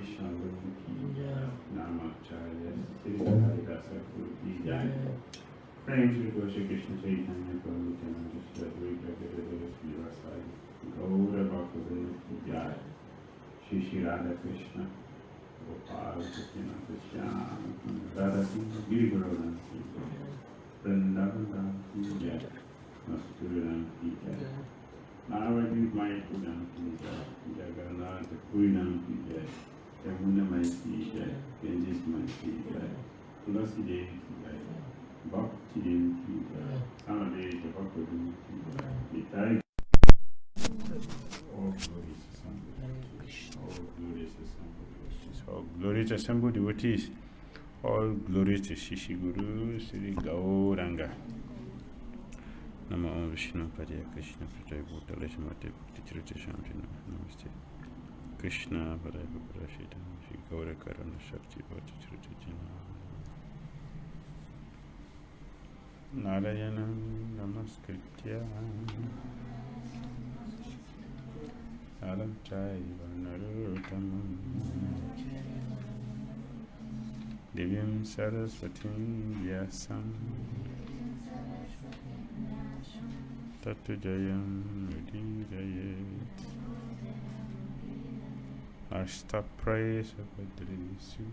Vaishnava ki jai, Namacharya Śrī Haridaśa ki jai. Praying Shri Kṛṣṇa Chaitanya Prabhu Nityananda Śrī Advaita Gadadhara Śrīvasadi Gaura Bhakta ki jai. Shri Radha Kṛṣṇa Gopal Krishna Krishna Radha Giridharam ki jai. Vṛndāvana ki jai. Śrīla ki jai. Nanda-gokulam ki jai. Jagāmaiko ki jai. Yamuna ki jai. Ganges ki jai. Tulasi Devi ki jai. Bhakti Dhira Damodara Swami ki jai. All glory to Sambhu devotees. All glory to Shishi Guru Sri Gauranga. Namo Viṣṇu-parva Krishna Prajaya Bhutale Shamate Bhakti Dhira Damodara Namaste Krishna Paraya Parashita Shri Gaura Karana Shakti Bhakti Dhira Narayanam Namaskritya Alam Chaiva Narottamam Divyam Saraswatim Vyasam Tatujayam Udidayet Ashtaprayasabhadrisu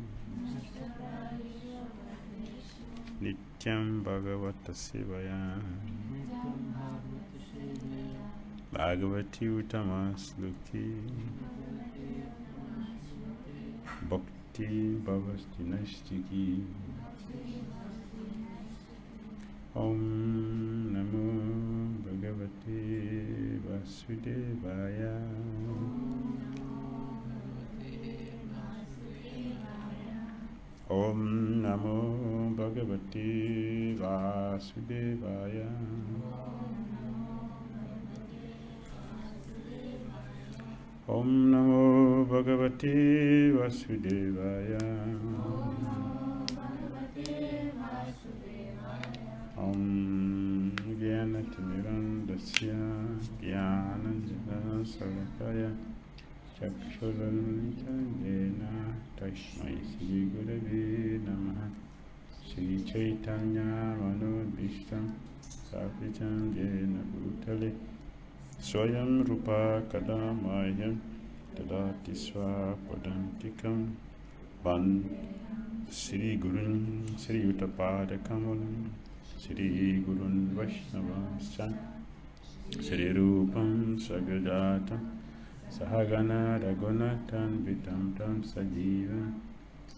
Nityam Bhagavata Sevaya Bhagavati Uttamasluki Bhakti Bhavasti Nastiki Om Namo Bhagavate Vasudevaya Om Namo Bhagavate Vasudevaya Om Namo Bhagavate Vasudevaya Om Jnanatirandasya Jnananjana Salakaya Chakshurantandena Tasmai Shri Gurave Namaha Shri Chaitanya Manobhishtam Sapitam Jena Bhutale Swayam Rupa Kadamayam Tadati Swapadantikam Ban Sri Gurun Sri Uttapada Kamalam Sri Gurun Vaishnavaṁśa Sri Rupam Sagrajatam Sahagana Raghunathan Vitam Tam Sajivam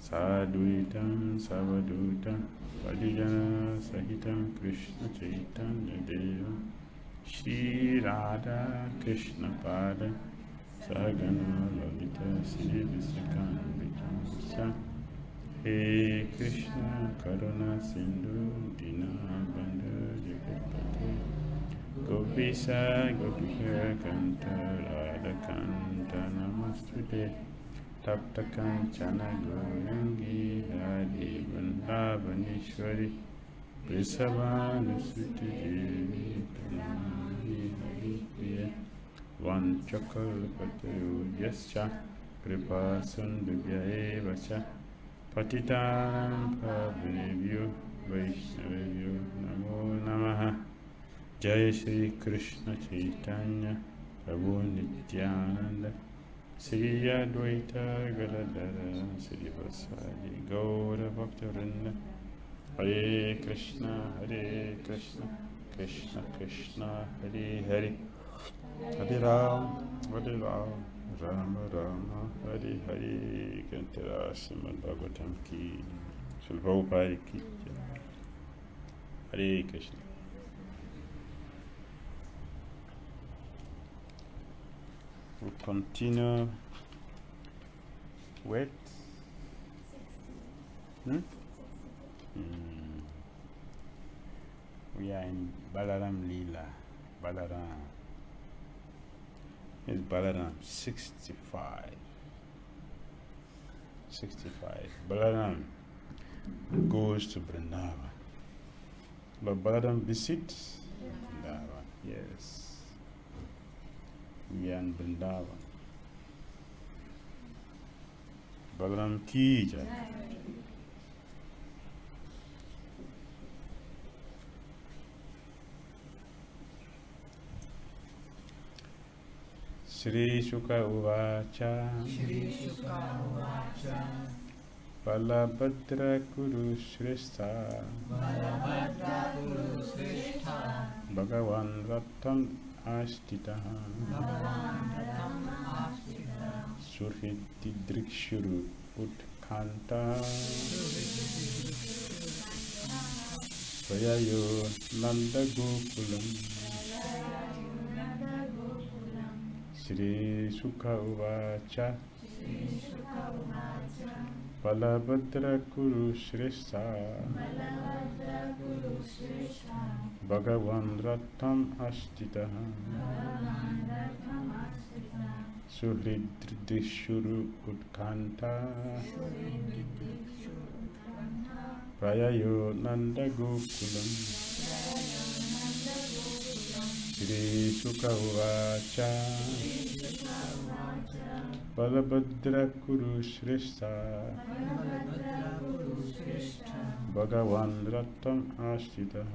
Sadhuitam Savadutam Vadijana Sahitam Krishna Chaitanya Devam Shri Radha Krishna Pada Sahagana Lalita Sri Viśṇu-parva He Krishna Karuna Sindhu Dinabandhu Jagapati Gopeṣu Gopika Kanta Radha Kanta Namastute Tapta Kanchana Gaurangi Hari-vaṁśa Vṛṣavānusuti Devi Pranāmi Haripriya Vanchakalpatayo Yascha Kripa Sundubhya Evacha Patitanam Pavanebhyo Vaishnavebhyo Namo Namaha Jai Shri Krishna Chaitanya Prabhu Nityananda Sri Advaita Gadadhara Sri Vasadi Gaura Bhakta Vrinda Hare Krishna Krishna Krishna Hare Hare Hare Rama Rama Rama Hare Hare Kantara Srimad Bhagavatam ki Śrīla Prabhupada ki Hare Krishna. We'll continue with we are in Balaram Lila. Balaram. It's Balaram 65. 65. Balaram goes to Vṛndāvana. But Balaram visits Vṛndāvana. Yes. We are in Vṛndāvana. Balarāma ki jai. śrī-śuka uvāca. Balabhadraḥ kuru-śreṣṭha. bhagavān ratham āsthitaḥ. suhṛd-didṛkṣur utkaṇṭhaḥ. prayayau nanda-gokulam. śrī-śuka uvāca. balabhadraḥ kuru-śreṣṭha. bhagavān ratham āsthitaḥ. suhṛd-didṛkṣur utkaṇṭhaḥ. prayayau nanda-gokulam. śrī-śuka uvāca. balabhadraḥ kuru-śreṣṭha. bhagavān ratham āsthitaḥ.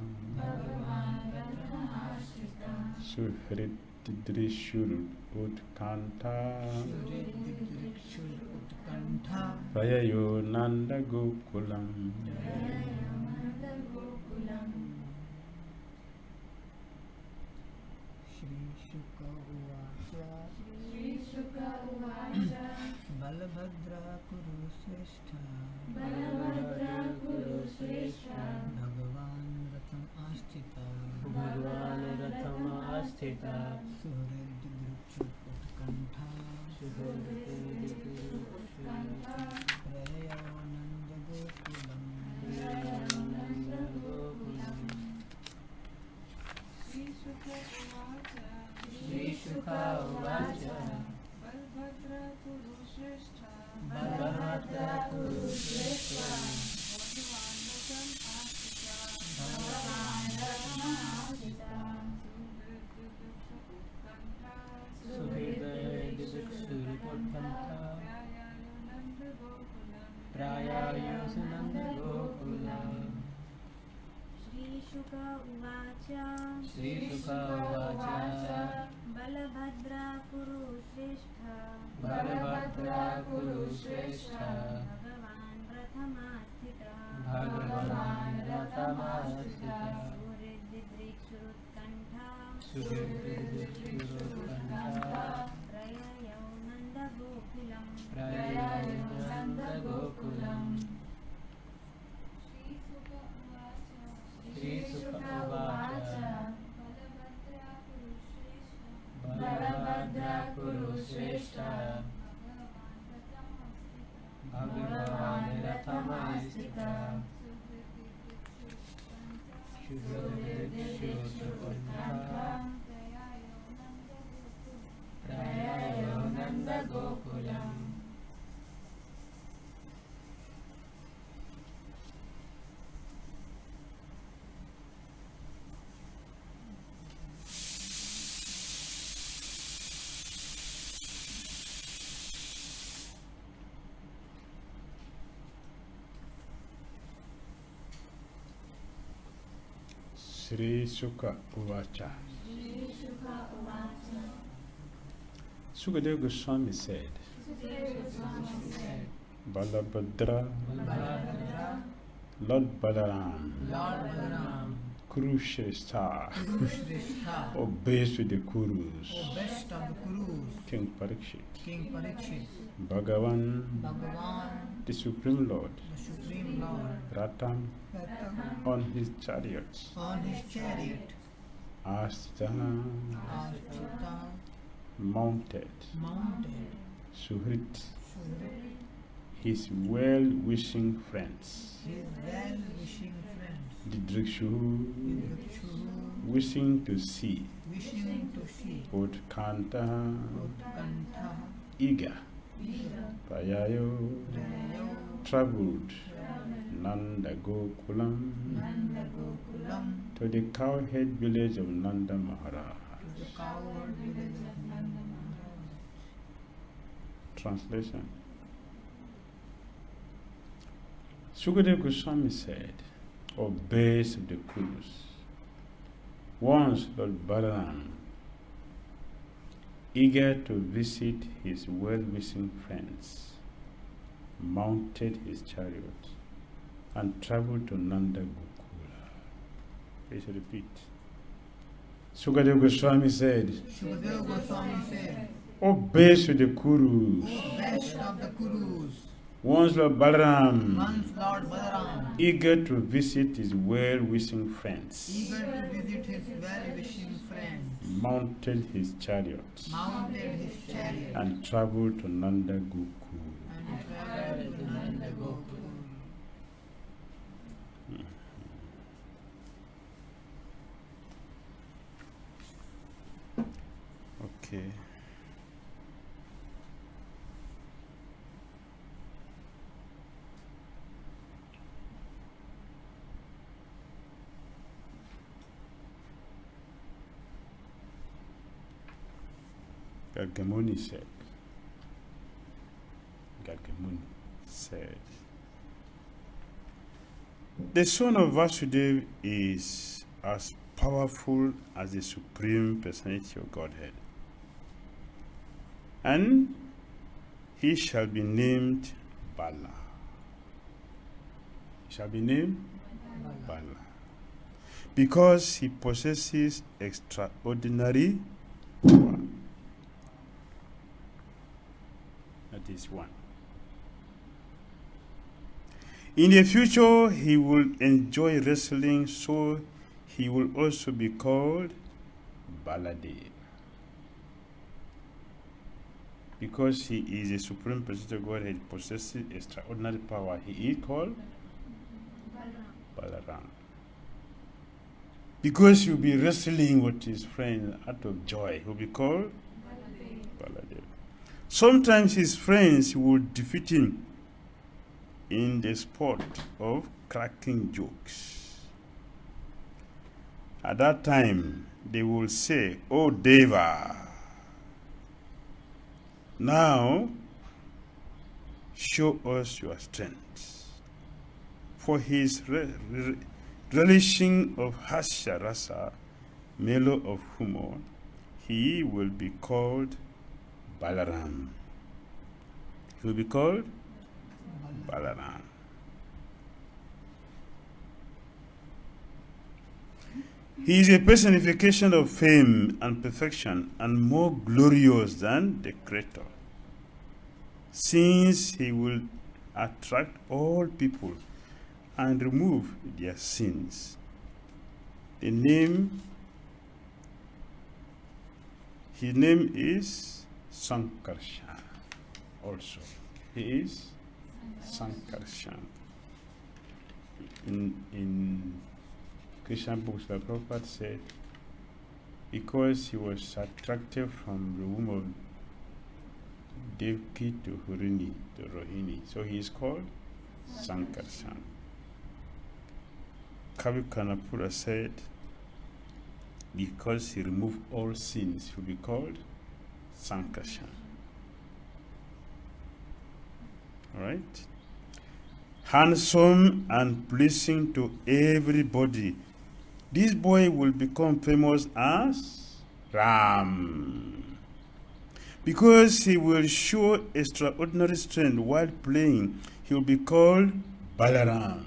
suhṛd-didṛkṣur utkaṇṭhaḥ. prayayau nanda-gokulam. Balabhadraḥ kuru-śreṣṭha. bhagavān ratham āsthitaḥ. suhṛd-didṛkṣur utkaṇṭhaḥ. prayayau nanda-gokulam. Śrī-śuka uvāca. Balabhadraḥ kuru-śreṣṭha. suhṛd-didṛkṣur utkaṇṭhaḥ. prayayau nanda-gokulam. Śrī-śuka uvāca. Balabhadraḥ kuru-śreṣṭha. bhagavān ratham āsthitaḥ. suhṛd-didṛkṣur utkaṇṭhaḥ. prayayau nanda-gokulam. Śrī-śuka uvāca. Balabhadraḥ kuru-śreṣṭha. bhagavān ratham āsthitaḥ. suhṛd-didṛkṣur utkaṇṭhaḥ. prayayau nanda-gokulam. śrī-śuka uvāca. Śukadeva Gosvāmī said, Balabhadraḥ, Lord Balarāma, kuru-śreṣṭha, obeys with the Kurus, King Parikshit, Bhagavān, the Supreme Lord, ratham, on his chariot, āsthitaḥ, mounted, suhṛd, his well-wishing friends, didṛkṣur, wishing to see, utkaṇṭhaḥ, eager, prayayau, troubled, nanda-gokulam, to the cowhead village of Nanda Maharaj. Translation. Śukadeva Gosvāmī said, O base of the Kurus, once Lord Balarāma, eager to visit his well-wishing friends, mounted his chariot and traveled to Nanda Gokula. Please repeat. Śukadeva Gosvāmī said, Śukadeva Gosvāmī said, O base of the Kurus, O best of the Kurus, once Lord Balarāma, once Lord Balarāma, eager to visit his well-wishing friends, eager to visit his well-wishing friends, mounted his chariot mounted his chariot and traveled to Nanda Gokula. and traveled to Nanda-gokulam. Okay. Gargamuni said, the son of Vasudeva is as powerful as the Supreme Personality of Godhead, and he shall be named Bala. He shall be named Bala, because he possesses extraordinary power. That is one. In the future, he will enjoy wrestling, so he will also be called Baladeva. Because he is a supreme personality of God, he possesses extraordinary power. He is called Balarāma. Because he will be wrestling with his friend out of joy, he will be called Baladeva. Sometimes his friends will defeat him in the sport of cracking jokes. At that time, they will say, O Deva, now show us your strength. For his relishing of hasya rasa, mellow of humor, he will be called Balarāma. He will be called Balarāma. He is a personification of fame and perfection, and more glorious than the Creator, since he will attract all people and remove their sins. His name is Sankarshan also. He is Sankarshan. In Krishna books, the Purport said, because he was attracted from the womb of Devki to Rohini, so he is called Sankarshan. Kavi Kanapura said, because he removed all sins, he will be called Sankarshan. All right? Handsome and pleasing to everybody, this boy will become famous as Ram, because he will show extraordinary strength while playing. He will be called Balarāma.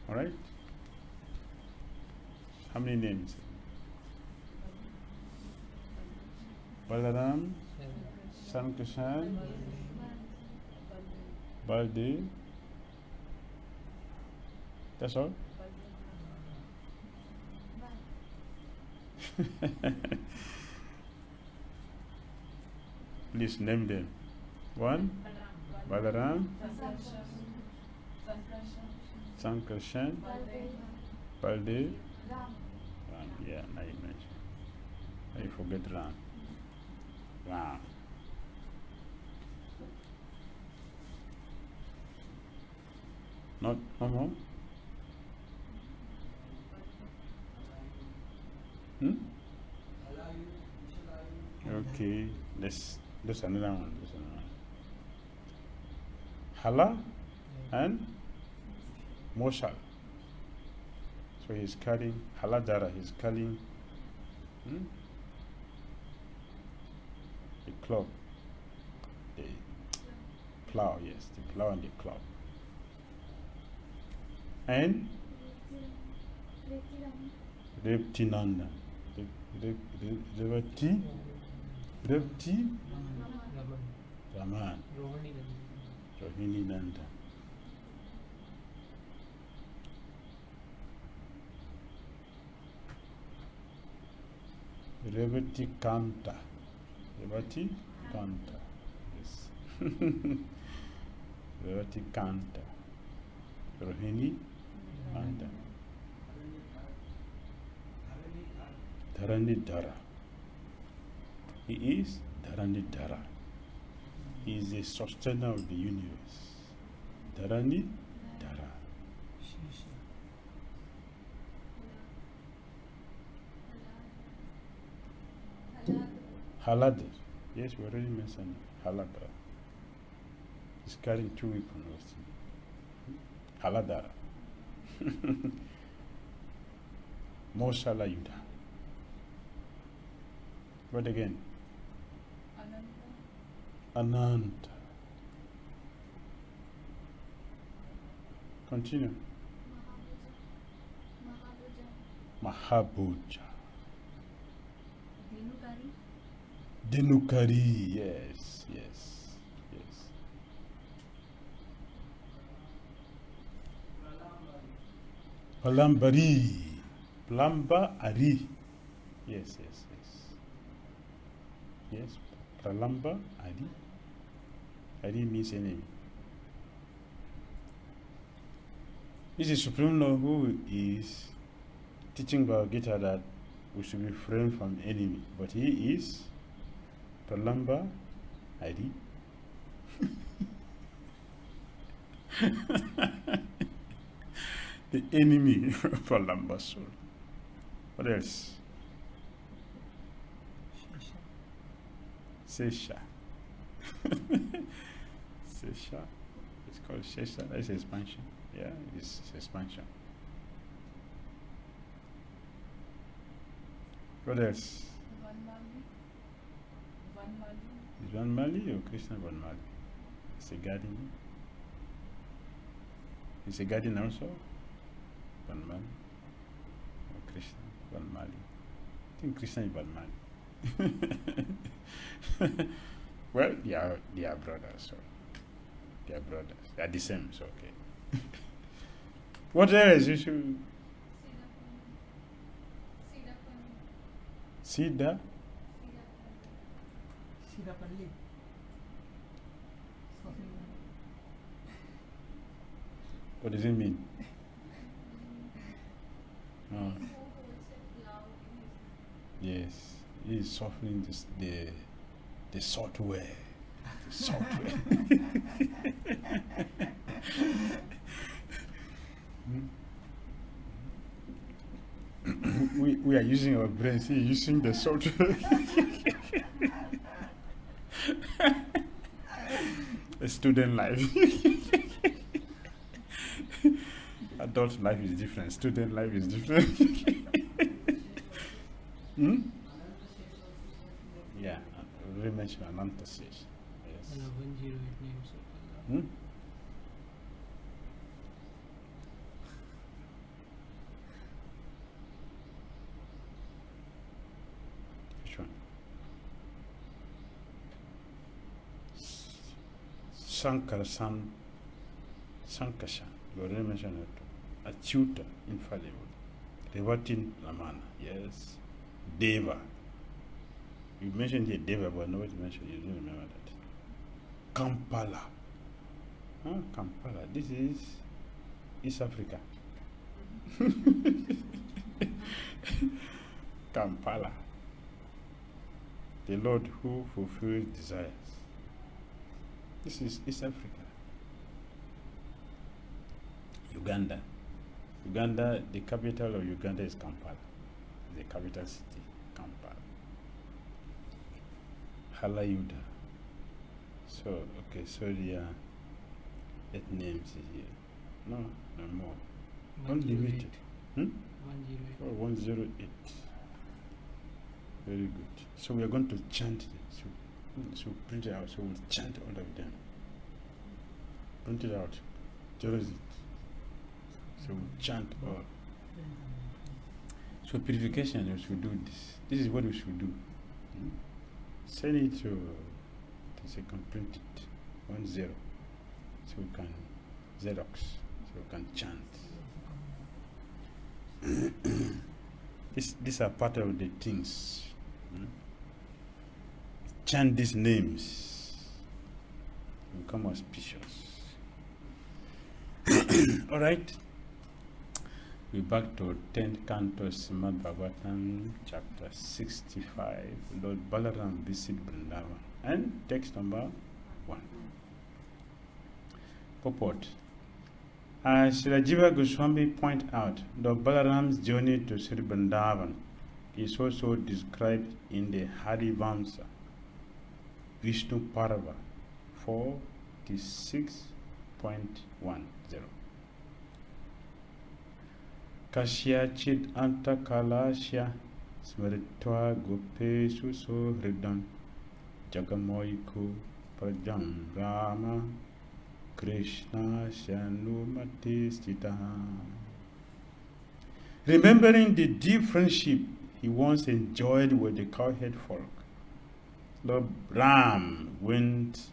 All right? How many names? Balarāma, Sankarshan, Baldev. That's all? Please name them. One, Balarāma, Sankarshan, Baldev, Ram. Yeah, now you mentioned. Now you forget Ram. Ram. Not no more? Okay, let's There's another one. There's another one. Hala and Moshal. So he's carrying Haladara. He's carrying the club, the plow. Yes, the plow and the club. And Reptinanda. Repti Raman. Rohini Nanda. Revati Kanta. Revati Kanta. Yes. Revati Kanta. Rohini Nanda. Dhara. He is Dhara. He is the sustainer of the universe. Dhara. Haladar. Yes, we already mentioned Haladar. He's carrying 2 weapons. Haladara. Moshala Yuddha. What again? Ananta. Continue. Mahabhuja. Dhenukari. Yes. Palambari. Plamba Ari. Yes. Pralamba Ari. Ari means enemy. This is Supreme Lord who is teaching Bhagavad Gita that we should refrain from enemy. But he is Pralamba Ari. The enemy of Pralamba soul. What else? Sesha. Sesha. It's called Sesha. That's expansion. Yeah, it's expansion. What else? Is one Mali or Krishna one Mali? It's a guardian. It's a guardian also. One Mali. Or Krishna one Mali. I think Krishna is one Mali. Well, they are brothers, so they are brothers. They are the same, so okay. What else you should? Siddha. What does it mean? Oh. Yes, he is softening the software. The software. we are using our brains, he is using the software. A student life. Adult life is different, student life is different. Yeah, we mentioned Ananta says. Yes. 108 names. Which one? Sankashan. We already mentioned it. A tutor, infallible. Reverting Lamana. Yes. Deva. You mentioned here Deva, but nobody mentioned, you don't remember that. Kampala. Kampala. This is East Africa. Kampala. The Lord who fulfills desires. This is East Africa. Uganda. Uganda, the capital of Uganda is Kampala. The capital city, Kampala. Halayuda. So, okay, so the 8 names is here. No, no more. Unlimited. 108. Oh, 108. Very good. So we are going to chant them. So print it out. So we'll chant all of them. Print it out. There is it. So we'll chant all. So purification, we should do this. This is what we should do. Send it to second, print it. 10. So we can Xerox. So we can chant. These are part of the things. Chant these names. Become auspicious. All right. We're back to 10th canto, smṛtvā, chapter 65. Lord Balarāma visit Vṛndāvana. And text number 1. Purport. As Śrīla Jīva Gosvāmī point out, Lord Balarāma's journey to Śrī Vṛndāvana is also described in the Hari-vaṁśa, Viṣṇu-parva 46.10. Kasyacid anta kālasya smṛtvā gopeṣu suhṛdam jagāmaiko prajam Rama Kṛṣṇa shanumati stita. Remembering the deep friendship he once enjoyed with the cowherd folk, Lord Ram went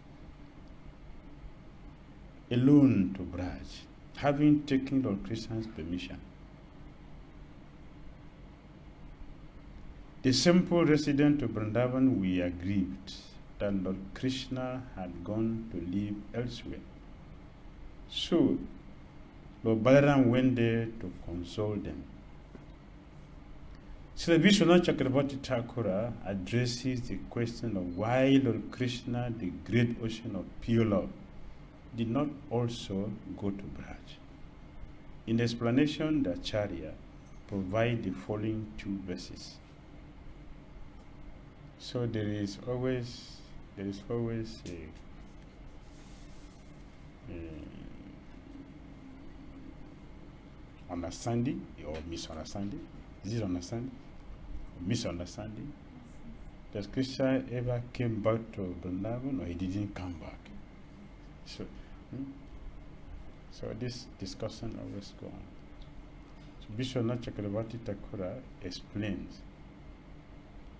alone to Braj, having taken Lord Kṛṣṇa's permission. The simple residents of Vṛndāvana were aggrieved that Lord Kṛṣṇa had gone to live elsewhere. So, Lord Balarāma went there to console them. Śrī Vṛndāvana Cakravartī Ṭhākura addresses the question of why Lord Kṛṣṇa, the great ocean of pure love, did not also go to Braj. In explanation, the Acharya provides the following 2 verses. So there is always a understanding or misunderstanding. Is it understanding? Or misunderstanding? Does Kṛṣṇa ever came back to Vṛndāvana or he didn't come back? So this discussion always goes on. So Viśvanātha Cakravartī Ṭhākura explains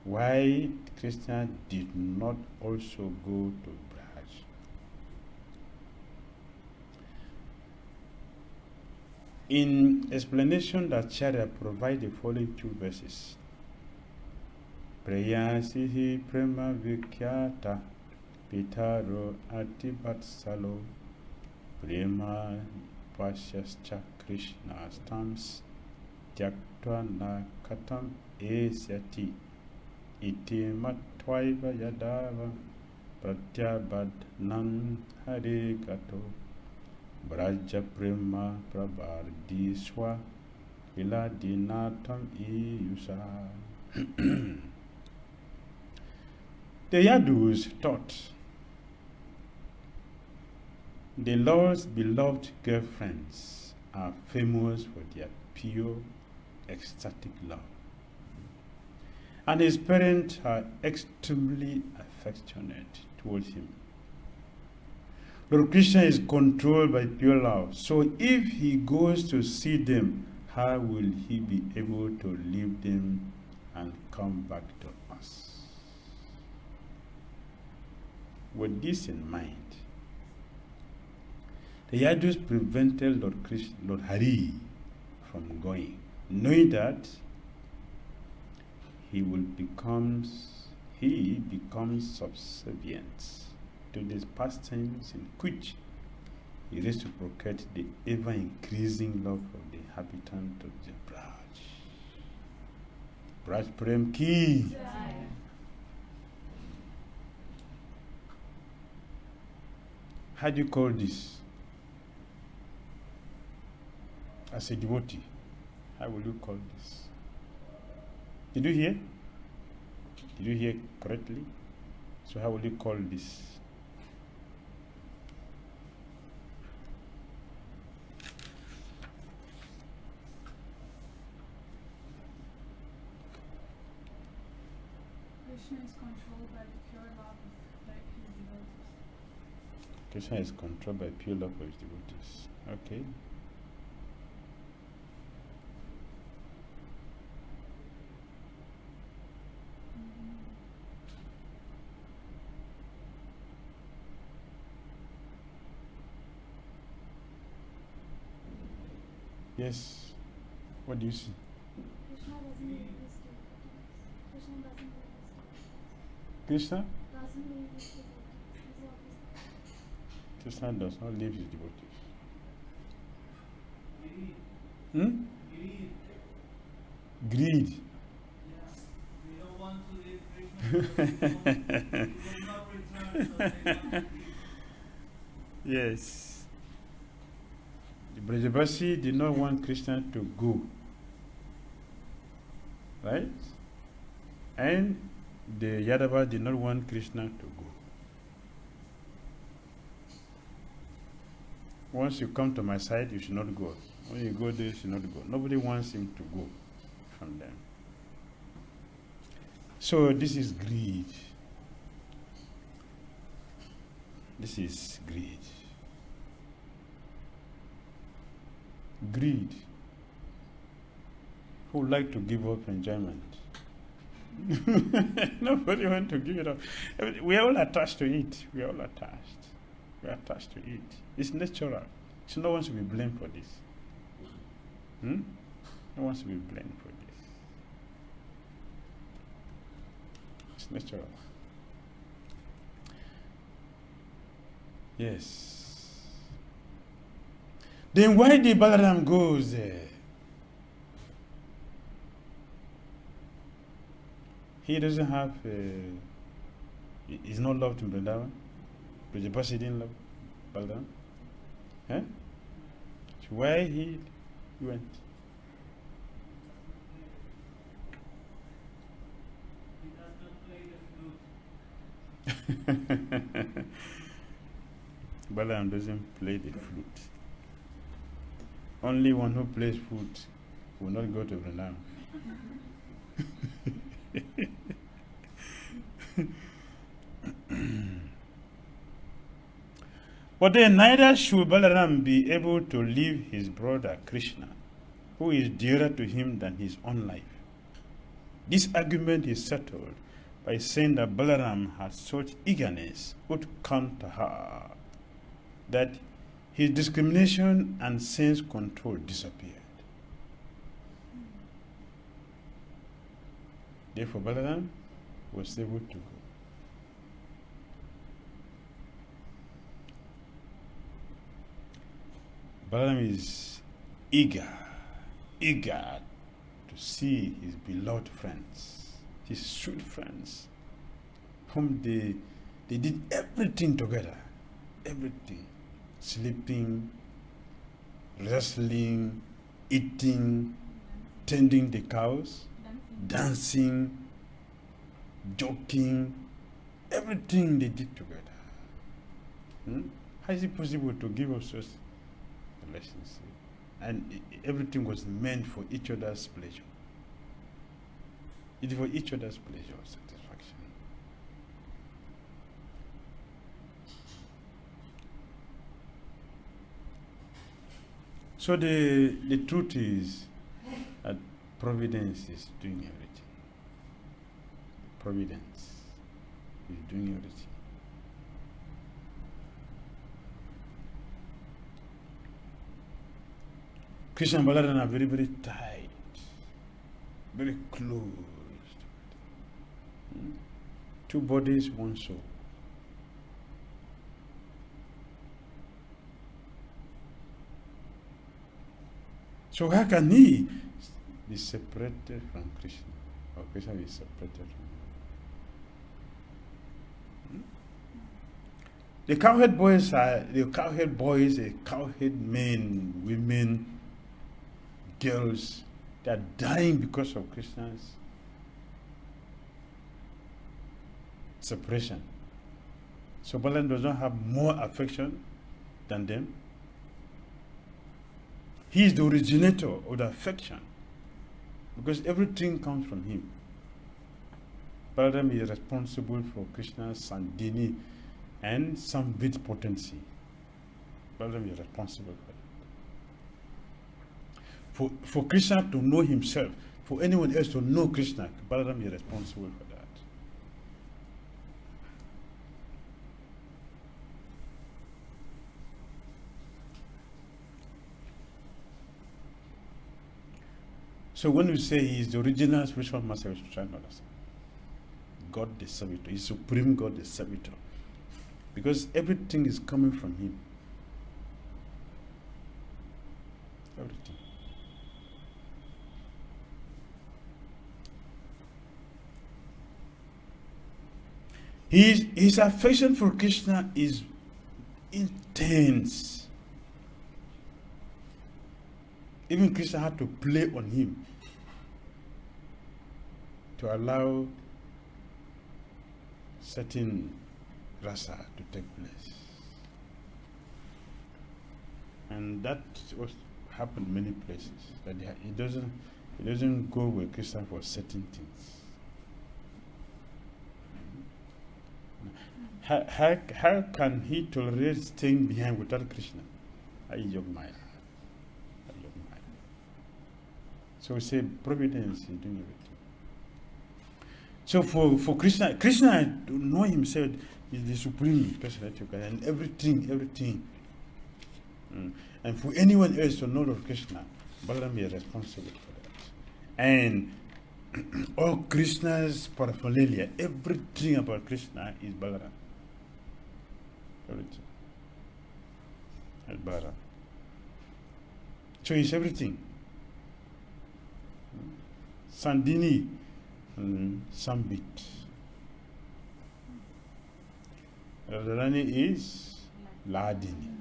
why Kṛṣṇa did not also go to Braj. In explanation, the Acharya provides the following 2 verses. Prayasihi prema vikyata pitaro atibatsalo prema vasyascha Krishna stams tyaktva na katam esyati iti matvaiva yadava pratyabad nan hari gato braja prema prabardiswa viladinatam iyusa. The Yadus thought the Lord's beloved girlfriends are famous for their pure, ecstatic love, and his parents are extremely affectionate towards him. Lord Kṛṣṇa is controlled by pure love, so if he goes to see them, how will he be able to leave them and come back to us? With this in mind, the Yadus prevented Lord Hari from going, knowing that he becomes subservient to these pastimes in which he reciprocates the ever-increasing love of the inhabitant of the Braj. Braj Prem Ki. How do you call this? As a devotee, how will you call this? Did you hear? Did you hear correctly? So how will you call this? Krishna is controlled by pure love for his devotees. Okay. Yes. What do you see? Krishna doesn't leave his devotees. Krishna Doesn't leave his devotees. He's always Krishna does not leave his devotees. Greed. We don't want to leave Krishna. He will not return. Yes. The Brajabasi did not want Krishna to go. Right? And the Yadava did not want Krishna to go. Once you come to my side, you should not go. When you go there, you should not go. Nobody wants him to go from them. So this is greed. This is greed. Greed. Who would like to give up enjoyment? Nobody wants to give it up. We are all attached to it. We are all attached. We are attached to it. It's natural. So no one should be blamed for this. No one should be blamed for this. It's natural. Yes. Then why did Balarāma goes there? He doesn't have, he's not loved in Vrindavan. Brajabasi didn't love Balarāma. Huh? So why he went? He does not play the flute. Balarāma doesn't play the flute. Only one who plays flute will not go to Vrindavan. But then neither should Balarāma be able to leave his brother Kṛṣṇa, who is dearer to him than his own life. This argument is settled by saying that Balarāma has such eagerness, utkaṇṭhaḥ, that his discrimination and sense control disappeared. Therefore, Balarāma was able to go. Balarāma is eager to see his beloved friends, his sweet friends, whom they did everything together, everything. Sleeping, wrestling, eating, tending the cows, dancing, joking, everything they did together. How is it possible to give up such relationship? And everything was meant for each other's pleasure. It was for each other's pleasure or satisfaction. So the truth is that Providence is doing everything. Providence is doing everything. Kṛṣṇa and Balarāma are very, very tight, very close. Two bodies, one soul. So how can he be separated from Kṛṣṇa? Or Kṛṣṇa be separated from him? The cowhead boys, the cowhead men, women, girls, they are dying because of Kṛṣṇa's separation. So Balarāma does not have more affection than them. He is the originator of the affection because everything comes from him. Balarāma is responsible for Kṛṣṇa's Sandhini and some with potency. Balarāma is responsible for that. For Kṛṣṇa to know himself, for anyone else to know Kṛṣṇa, Balarāma is responsible for that. So when we say he is the original spiritual master, we should try and understand. God the servitor, He's supreme God the servitor. Because everything is coming from him. Everything. His affection for Kṛṣṇa is intense. Even Kṛṣṇa had to play on him to allow certain rasa to take place. And that was happened many places. That he doesn't go with Kṛṣṇa for certain things. How can he tolerate staying behind without Kṛṣṇa? Jagāmaiko. So we say providence is doing everything. So for Kṛṣṇa to know himself is the supreme personality of God, and everything. And for anyone else to know Lord Kṛṣṇa, Balarāma is responsible for that. And all Kṛṣṇa's paraphernalia, everything about Kṛṣṇa is Balarāma. Everything. Is Balarāma. So he's everything. Sandini, Sambit. Radharani is Ladini.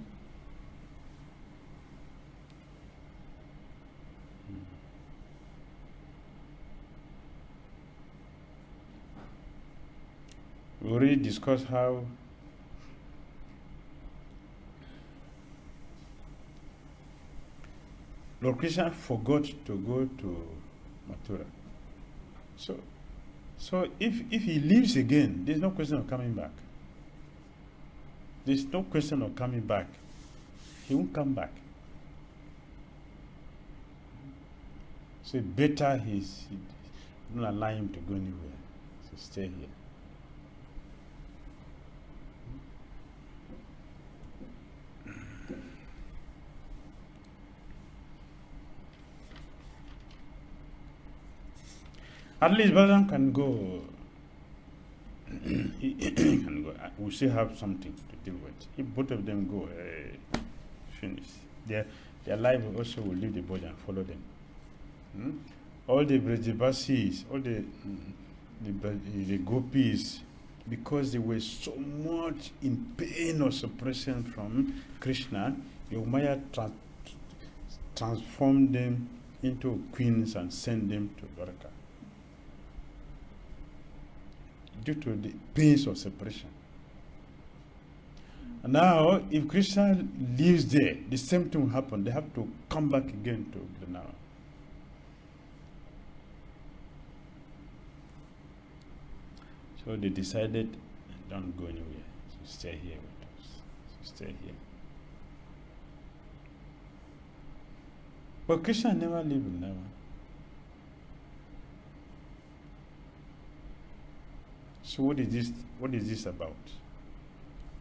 We already discussed how Lord Kṛṣṇa forgot to go to Mathura. So if he leaves again, there's no question of coming back. There's no question of coming back. He won't come back. So better he don't allow him to go anywhere. So stay here. At least Balarāma can go. He can go. We still have something to deal with. If both of them go, finish. Their life also will leave the body and follow them. All the Brajabasis, all the gopis, because they were so much in pain or suppression from Kṛṣṇa, Yogamaya transformed them into queens and sent them to Dwarka. Due to the pains of separation. And now, if Kṛṣṇa lives there, the same thing will happen. They have to come back again to Vṛndāvana. So they decided, don't go anywhere. So stay here with us. So stay here. But Kṛṣṇa never lived in Vṛndāvana. So what is this? What is this about?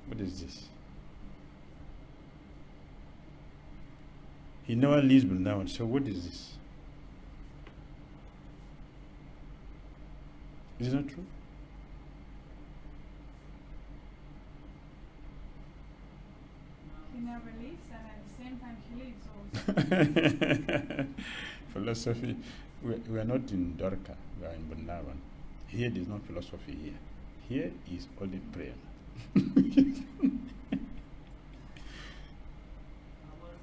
What is this? He never leaves Vṛndāvana. So what is this? Is it not true? He never leaves, and at the same time he leaves also. Philosophy. We are not in Dwarka. We are in Vṛndāvana. Here there is no philosophy here. Here is only prayer. I was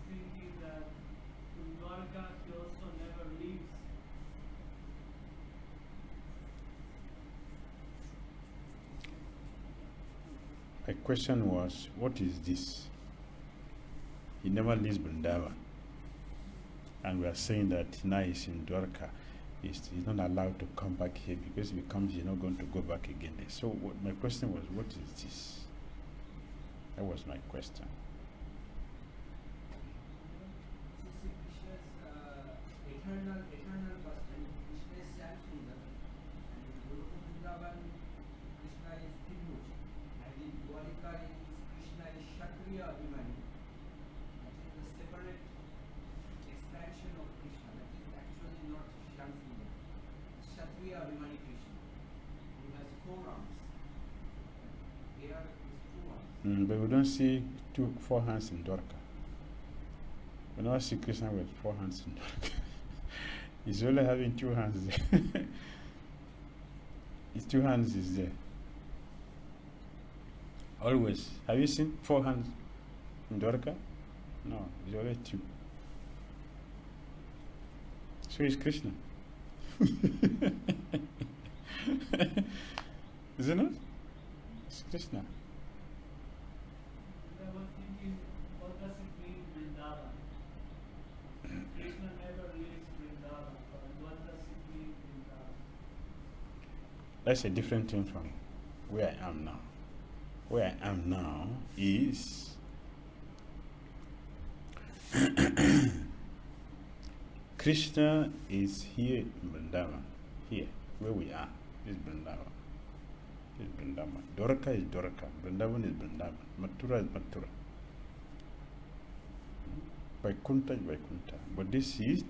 thinking that in Dwarka he also never leaves. My question was, what is this? He never leaves Vṛndāvana. And we are saying that now he's in Dwarka. He's not allowed to come back here because if he comes, he's not going to go back again. So my question was, what is this? That was my question. Since Krishna's eternal person, Krishna is self-sundar, and in Vṛndāvana, Krishna is Tirmurti, and in Dwarika Krishna is Kshatriya Abhimani. That is the separate expansion of Krishna. That is actually not Shyam-sundar. Kshatriya Abhimani Krishna, who has 4 arms. Here is 2 arms. But we don't see 4 hands in Dwarka. We don't see Krishna with 4 hands in Dwarka. He's only having 2 hands there. His 2 hands is there. Always. Have you seen 4 hands in Dwarka? No, it's only 2. So is Krishna. Is it not? It's Krishna. I was thinking, what does it mean, Vṛndāvana? Krishna never leaves Vṛndāvana, but what does it mean, Vṛndāvana? That's a different thing from where I am now. Where I am now is Krishna is here in Vṛndāvana. Here, where we are, is Vṛndāvana. Is Vṛndāvana. Dwarka is Dwarka. Vṛndāvana is Vṛndāvana. Mathura is Mathura. Vaikuntha is Vaikuntha. But this is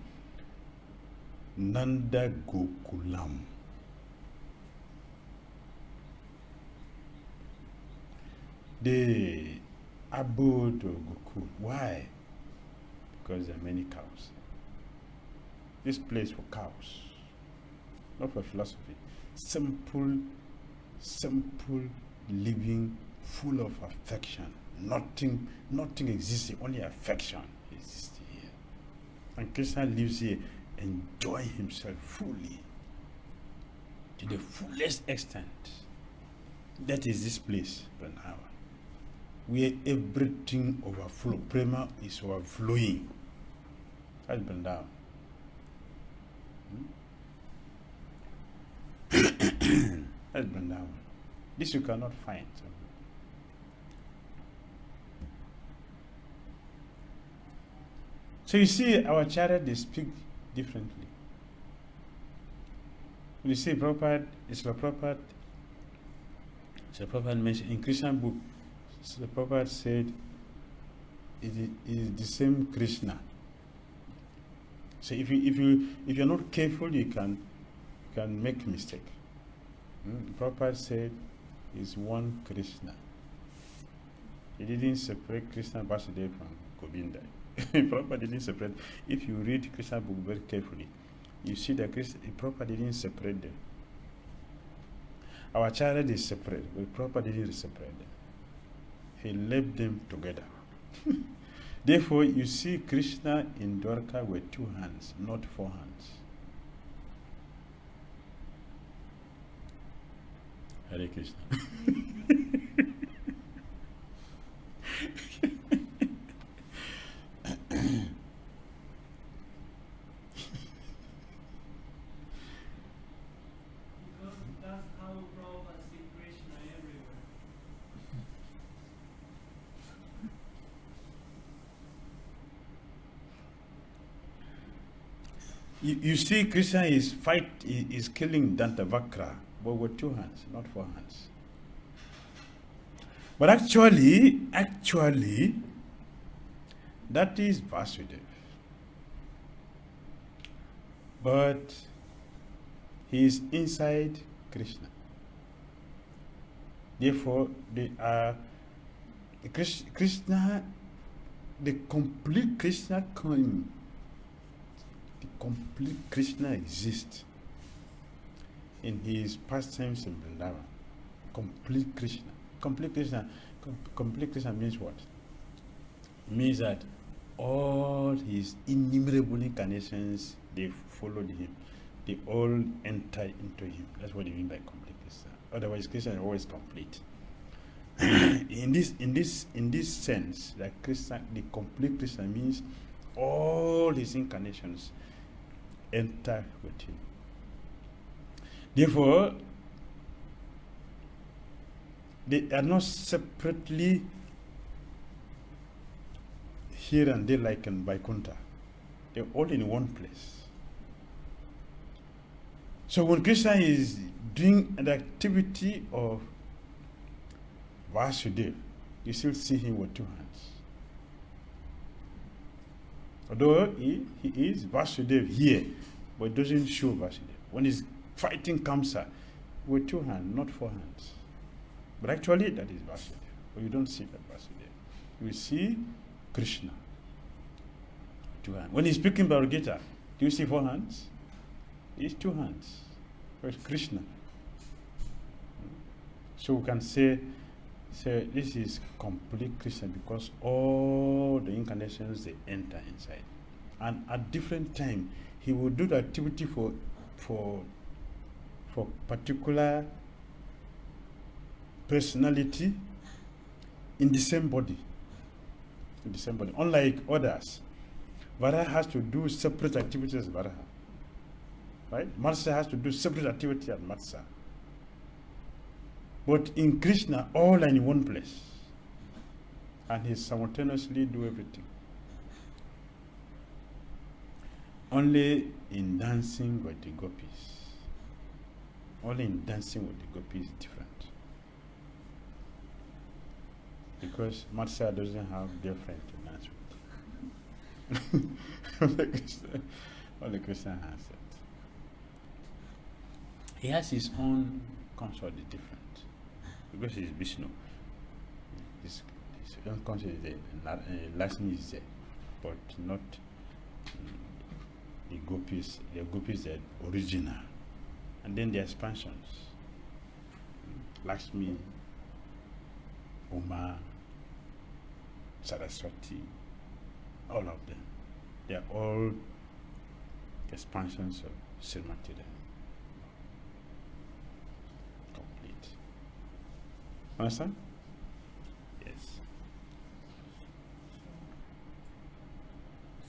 Nanda Gokulam. The abode of Gokul. Why? Because there are many cows. This place for cows, not for philosophy. Simple living, full of affection. Nothing existing, only affection exists here. And Krishna lives here, enjoying himself fully, to the fullest extent. That is this place, Vṛndāvana, where everything overflows. Prema is overflowing. That's Vṛndāvana. That's Vṛndāvana. This you cannot find. So you see, our chariot, they speak differently. You see, Prabhupada mentioned in Krishna book, Prabhupada said, it is the same Krishna. So if you're not careful, you can make mistake. Prabhupada said, is one Krishna. He didn't separate Krishna Vasudeva from Govinda. Prabhupada didn't separate. If you read Krishna book very carefully, you see that Prabhupada didn't separate them. Our chariot is separate, but Prabhupada didn't separate them. He left them together. Therefore, you see Krishna in Dwarka with 2 hands, not 4 hands. Hare Krishna. Because that's how Prabhupada sees Krishna everywhere. You see, Krishna is killing Dantavakra, but with 2 hands, not 4 hands. But actually, that is Vasudeva. But he is inside Krishna. Therefore, they are Krishna, the complete Krishna came. The complete Krishna exists in his pastimes in Vṛndāvana. Complete Krishna. Complete Krishna means what? It means that all his innumerable incarnations, they followed him. They all enter into him. That's what you mean by complete Krishna. Otherwise, Krishna is always complete. in this sense, that Krishna, the complete Krishna means all his incarnations enter with him. Therefore, they are not separately here and there like in Vaikuntha. They're all in one place. So when Krishna is doing an activity of Vasudeva, you still see him with 2 hands. Although he is Vasudeva here, but it doesn't show Vasudeva. When he's fighting Kamsa, with 2 hands, not 4 hands. But actually that is Vasudeva. But you don't see that Vasudeva. You see Krishna. 2 hands. When he's speaking Bhagavad Gita, do you see 4 hands? It's 2 hands. It's Krishna. So we can say this is complete Krishna because all the incarnations they enter inside. And at different time he will do the activity for particular personality in the same body. In the same body. Unlike others, Varaha has to do separate activities as Varaha. Right? Matsya has to do separate activity as Matsya. But in Krishna, all are in one place. And he simultaneously do everything. Only in dancing with the gopis. Only in dancing with the gopis is different. Because Matsya doesn't have girlfriend to dance with. Only Krishna has it. He has his own consort is different. Because he's Viṣṇu. His own consort is there, Lakshmi is there, but not the gopis. The gopis are original. And then the expansions. Lakshmi, Uma, Saraswati, all of them. They are all expansions of Srimati. Complete. Understand? Yes.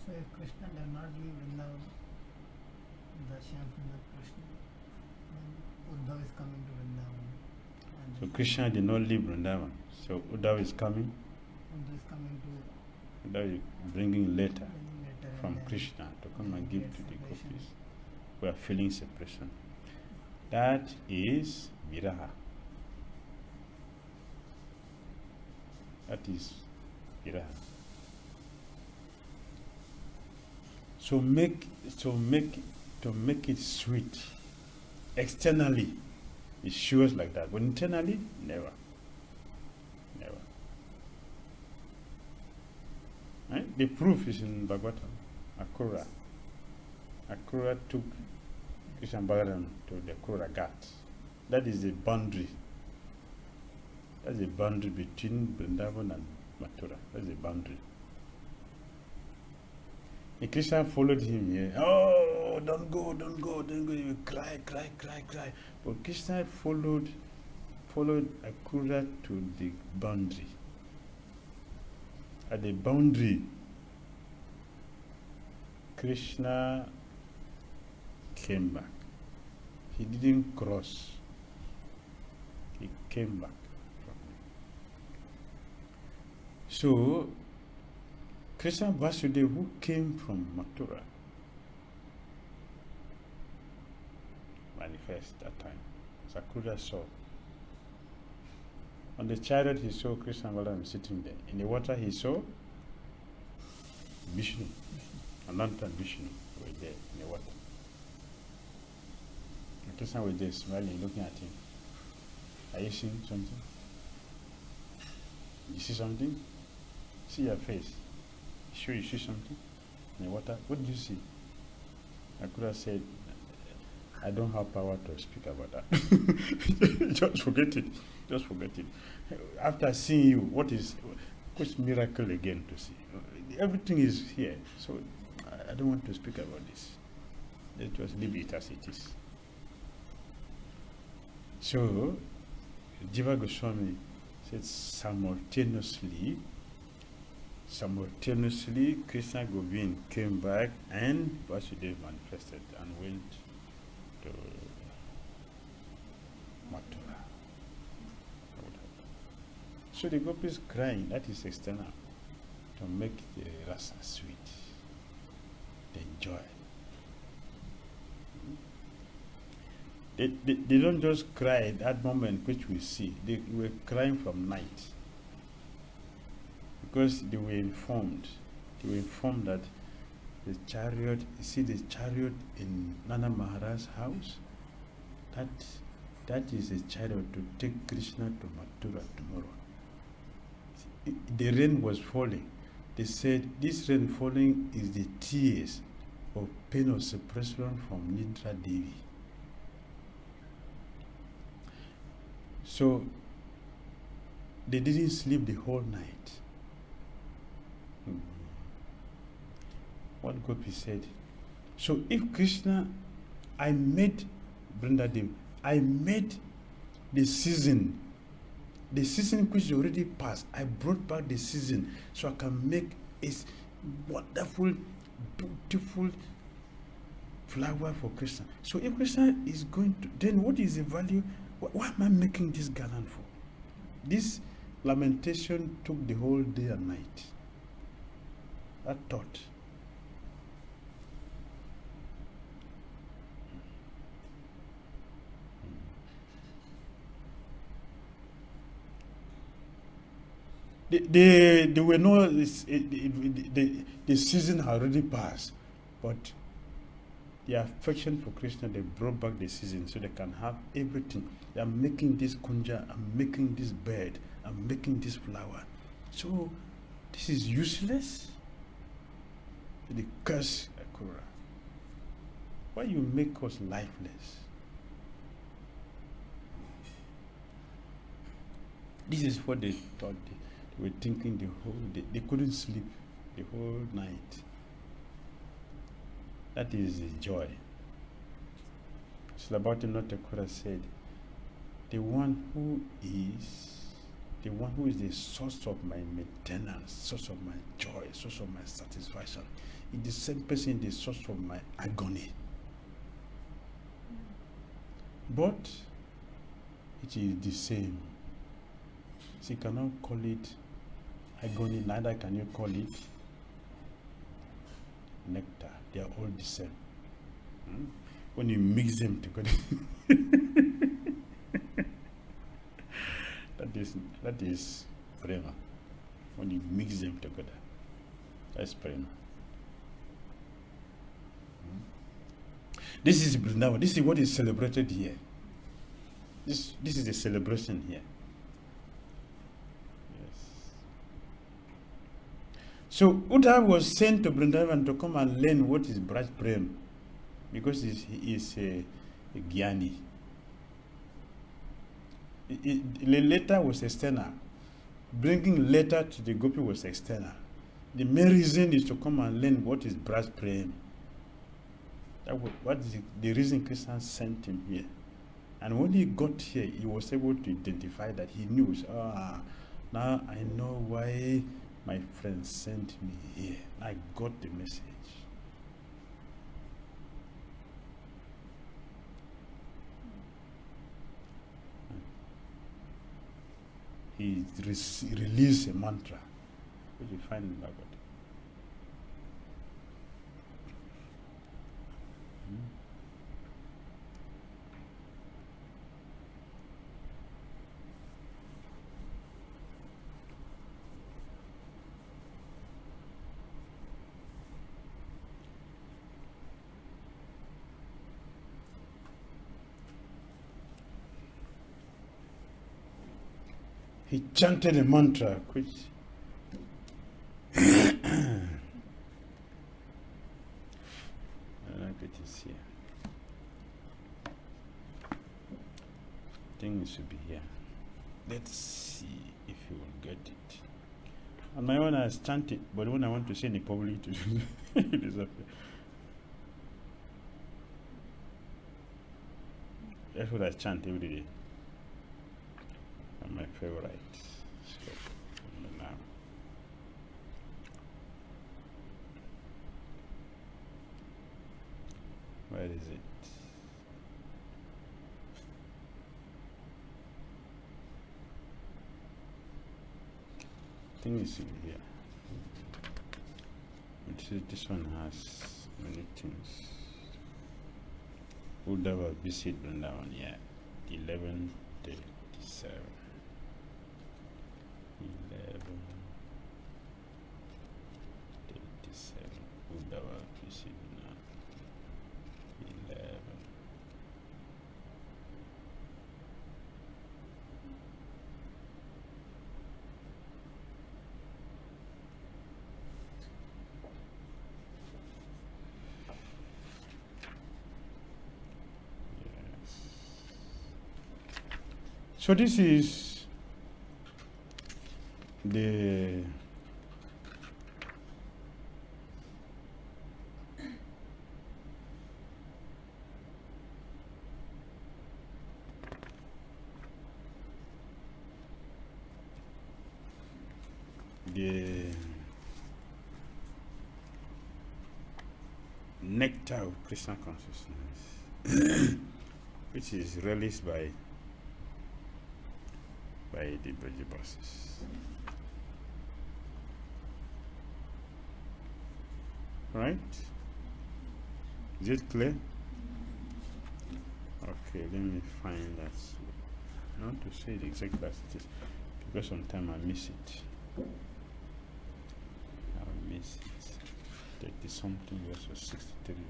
So if Krishna does not leave Vrindavan, the Shyam Sundar Krishna, then Uddhav is coming to Vrindavan. So Krishna did not leave Vrindavan. So Uddhav is coming. Uddhav is coming to Uddhav is bringing letter later from and Krishna to come and give to the separation. gopis. We are feeling separation. That is viraha. That is viraha. So make it sweet. Externally, it shows like that, but internally, never. Never. Right? The proof is in Bhagavatam. Akrura took Krishna Balaram to the Akrura Ghat. That is the boundary. That's the boundary between Vrindavan and Mathura. That's the boundary. And Krishna followed him here. Oh, don't go. He will cry. But Krishna followed Akrura to the boundary. At the boundary, Krishna came back. He didn't cross. He came back from him. So, Krishna Vasudeva, who came from Mathura, manifest that time. Sakura saw. On the chariot he saw Krishna Balaram sitting there. In the water he saw Viṣṇu. Ananta and Viṣṇu were there in the water. And Krishna was there smiling, looking at him. Are you seeing something? You see something? See your face. Sure you see something? In the water? What did you see? Akura said, I don't have power to speak about that. Just forget it. After seeing you, which miracle again to see? Everything is here, so I don't want to speak about this. Let us leave it as it is. So, Jiva Gosvāmī said simultaneously Krishna Govind came back and Vasudeva manifested and went to Mathura. So the gopis crying, that is external. to make the rasa sweet, the joy. They don't just cry at that moment which we see. They were crying from night. Because they were informed. They were informed that the chariot, you see the chariot in Nanda Maharaj's house? That is a chariot to take Krishna to Mathura tomorrow. The rain was falling. They said this rain falling is the tears of pain of separation from Nidra Devi. So they didn't sleep the whole night. What Gopi said. So if Krishna, I made Vrindadevi, I made the season which already passed, I brought back the season so I can make a wonderful, beautiful flower for Krishna. So if Krishna is going to, then what is the value? Why am I making this garland for? This lamentation took the whole day and night. That thought. They were no, the season had already passed, but the affection for Krishna, they brought back the season so they can have everything. They are making this kunja, I'm making this bed, I'm making this flower. So this is useless. The curse, Akura. Why you make us lifeless? This is what they thought. They were thinking the whole day. They couldn't sleep the whole night. That is the joy. Śrīla Bhaktivinoda Thakur said, the one who is the source of my maintenance, source of my joy, source of my satisfaction, is the same person, the source of my agony. But it is the same. So you cannot call it agony, neither can you call it nectar. They are all the same. When you mix them together, that is prema. When you mix them together, that's prema. This is Vrindavan. This is what is celebrated here. This is a celebration here. So Uddhava was sent to Vrindavan to come and learn what is Braj Prem, because he is a Jnani. The letter was external. Bringing letter to the Gopi was external. The main reason is to come and learn what is Braj Prem. What is the reason Krishna sent him here. And when he got here, he was able to identify that he knew, now I know why my friend sent me here. I got the message. He released a mantra, which you find in Bhagavad. He chanted a mantra which I don't know if it is here. I think it should be here. Let's see if you will get it. On my own I chant it, but when I want to say in public it is up there. That's what I chant every day. My favorite. Now. Where is it? I think it's in here. This one has many things. Uddhava visit Vrindavan, yeah. 1137. 1137. Uddhava visit Vrindavan. 11. So this is the nectar of Krishna consciousness, which is released by the Braja buses. Right? Is it clear? Okay, let me find that. I want to say the exact as it is, because sometimes I miss it. I miss it. 30 something years or 63 years.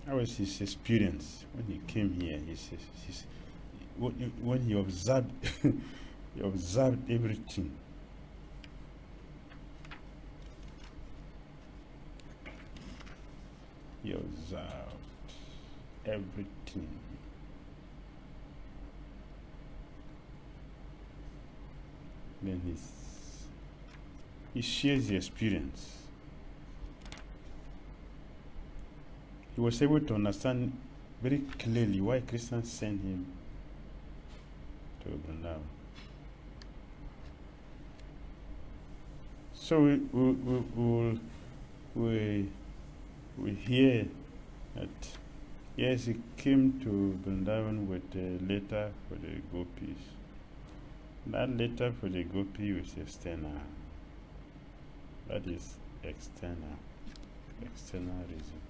How was his experience when he came here? When he observed, he observed everything. He observed everything. Then he shares the experience. He was able to understand very clearly why Kṛṣṇa sent him to Vrindavan. So we hear that yes, he came to Vrindavan with a letter for the gopis. That letter for the gopi was external. That is external reason.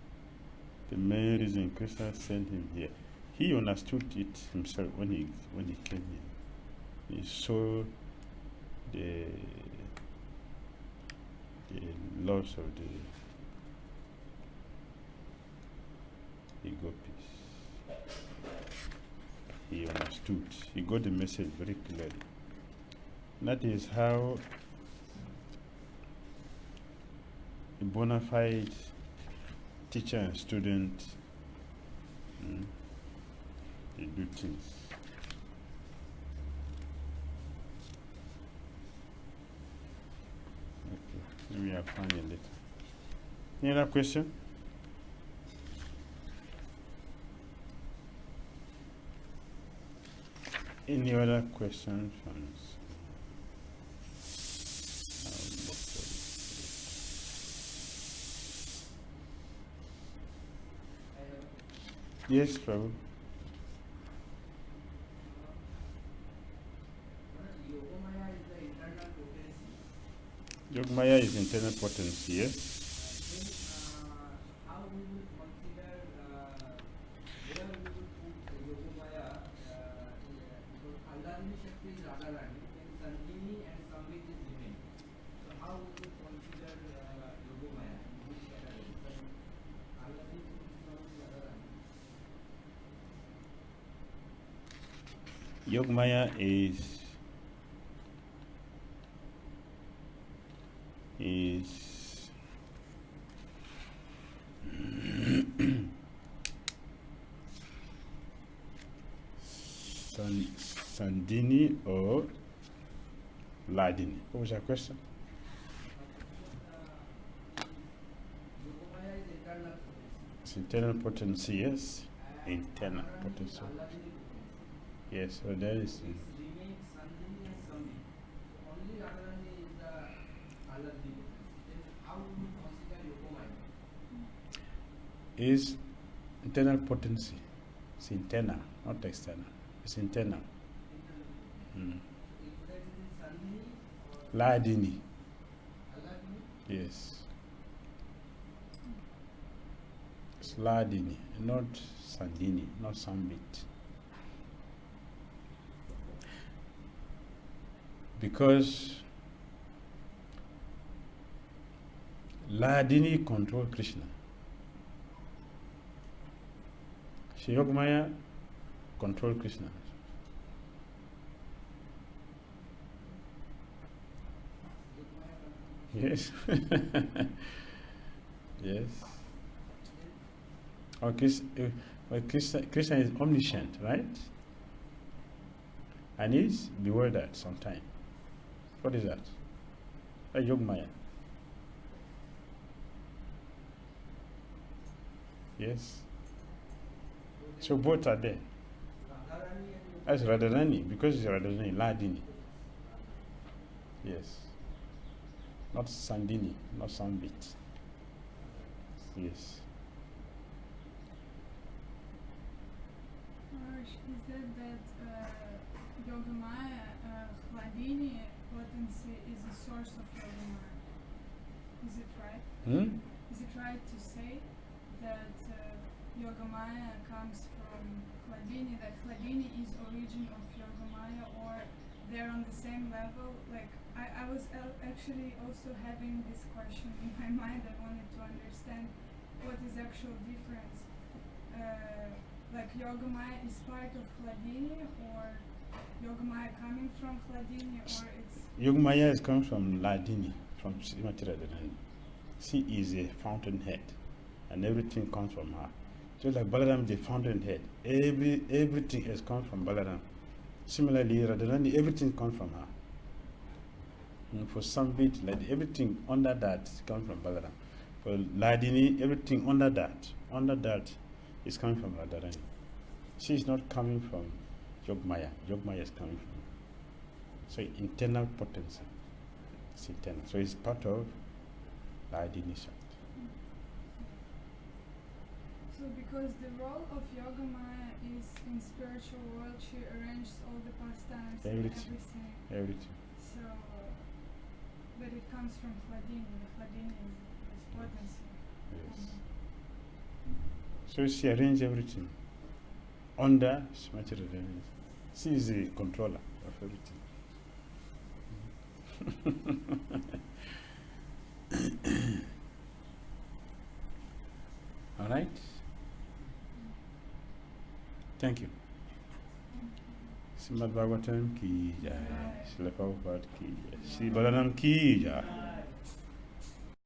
The main reason Kṛṣṇa sent him here, he understood it himself when he came here. He saw the loss of the gopis. He understood. He got the message very clearly. That is how a bona fide teacher and student they do things. Okay, maybe I'll find it later. Any other question? Any other questions from Yes, Prabhu. Yogamaya is the internal potency. Yogamaya is internal potency, yes. Then how we will consider where we will put Yogamaya because Alladini Shakti is Radharani, then Sandhini and Samvit is remain. So how we will consider Yogamaya? Which category? Alladini is Radharani. Yogamaya is Sandhini or Ladini. What was your question? Yogamaya is internal potency. It's internal potency, yes. Internal potency. Yes, so there is. Remains Sandhini and Samvit. So only Radharani is the Alladini potency. Then how we will consider Yogamaya? Is Internal potency. It's internal, not external. It's internal. Mm. Ladini. Yes. It's Ladini, not Sandini, not Sambit. Because Ladini control Krishna. Shri Yogamaya control Krishna. Yes. Yes. Krishna is omniscient, right? And he's bewildered sometimes. What is that? A Yogamaya. Yes. So both are there. As Radharani, because it's Radharani, Ladini. Yes. Not Sandini, not Sambit. Yes. He said that Yogamaya, Hladini potency is the source of Yogamaya. Is it right? Is it right to say that Yogamaya comes from Hladini, that Hladini is origin of Yogamaya, or they're on the same level? Like, I was actually also having this question in my mind. I wanted to understand what is actual difference. Like Yogamaya is part of Hladini, or Yogamaya coming from Hladini, or it's... Yogamaya is coming from Ladini, from Srimati Radharani. She is a fountainhead, and everything comes from her. Just like Balarāma is the fountainhead, everything has come from Balarāma. Similarly, Radharani, everything comes from her. And for some bit, like everything under that comes from Balarāma. For Ladini, everything under that is coming from Radharani. She is not coming from Yogamaya. Yogamaya is coming from. So internal potency. It's internal. So it's part of Ladini Shakti. So because the role of Yogamaya is in spiritual world, she arranged all the pastimes and everything. So, but it comes from Hladini. Hladini is potency. Yes. So she arranged everything under Srimati Radharani. She is the controller of everything. All right. Thank you. Śrīmad Bhagavatam ki jai, Śrīla Prabhupada ki jai, Śrī Balarāma ki jai.